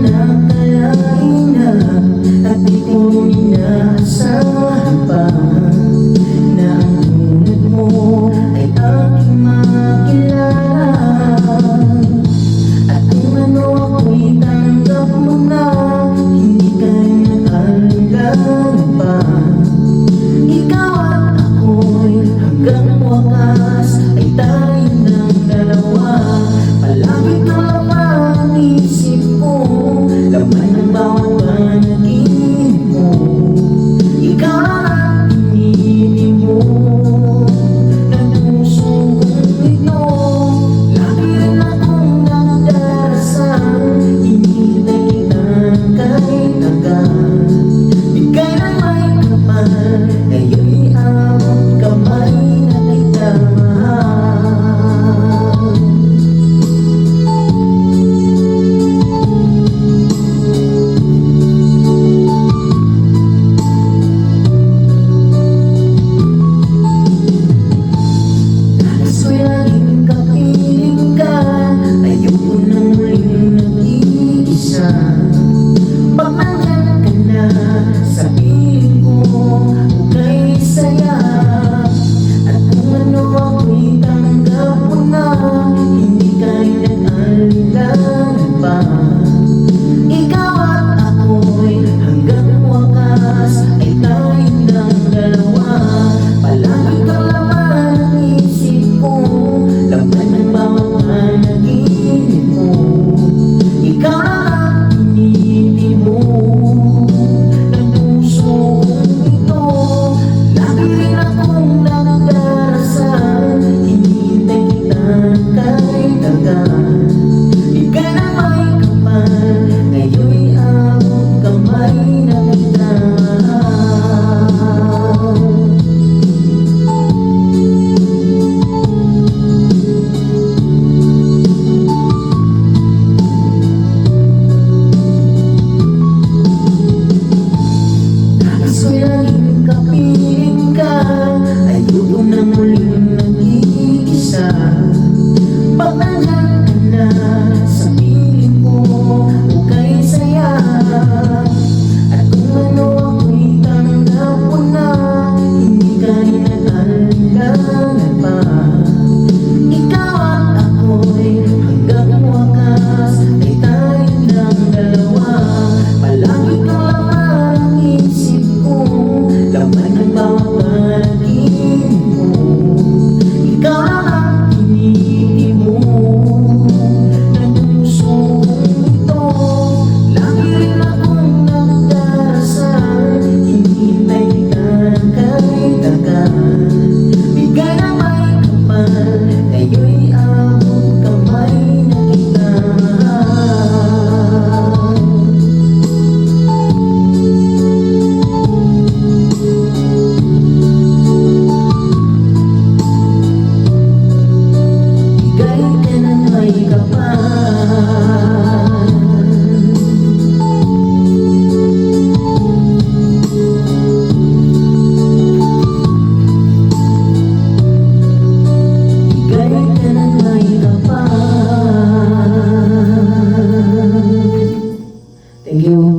nakalain na at di ko inaasahan pa na ang tulad mo ay aking makilala. At kung ano ako'y tanggap mo na, hindi ka nakalain pa. Ikaw at ako'y hanggang wakas ay tayo ng dalawa. Palagi ka lang isip ko, laman ng bawat panaginip mo. Ikaw ang pinili mo ng puso kong ito. Lagi rin akong nagdarasal, hinihintay kita kahit agad. Bigay ng may kapal, ngayon'y abot kamay na kita mahal. Nais ko'y laging kapiling ka, ayoko nang muling nag-iisa. Pag nandyan ka na sa piling ko, ukay saya. At kung ano ako'y tanggap mo na, hindi ka nag-alilangan pa. Ikaw at ako'y hanggang wakas ay tayong ng dalawa. Palagi ka laman ang isip ko, laman ng bawat panaginip mo. Ikaw lang ang pinili mo ng puso kong ito. Lagi rin akong nagdarasal, hinihintay kita kahit agad. Bigay na may kapal, ngayon'y abot kamay na kita mahal. Nais ko'y laging kapiling ka, ayoko na muling nag-iisa. Pag nandyan ka na sa piling ko, ukay saya. At kung ano ako'y tanggap mo na, hindi ka nag-alilangan pa. Ikaw at ako'y hanggang wakas ay tayong ng dalawa. Palagi ka laman ang isip ko, laman ng bawat panaginip mo. Ikaw lang ang pinili mo ng puso kong ito. Lagi rin akong nagdarasal, hinihintay kita kahit agad. Bigay na may kapal, ngayon'y abot kamay na kita mahal. Bigay ka ng may kapal. Bigay ka ng may kapal. Thank you.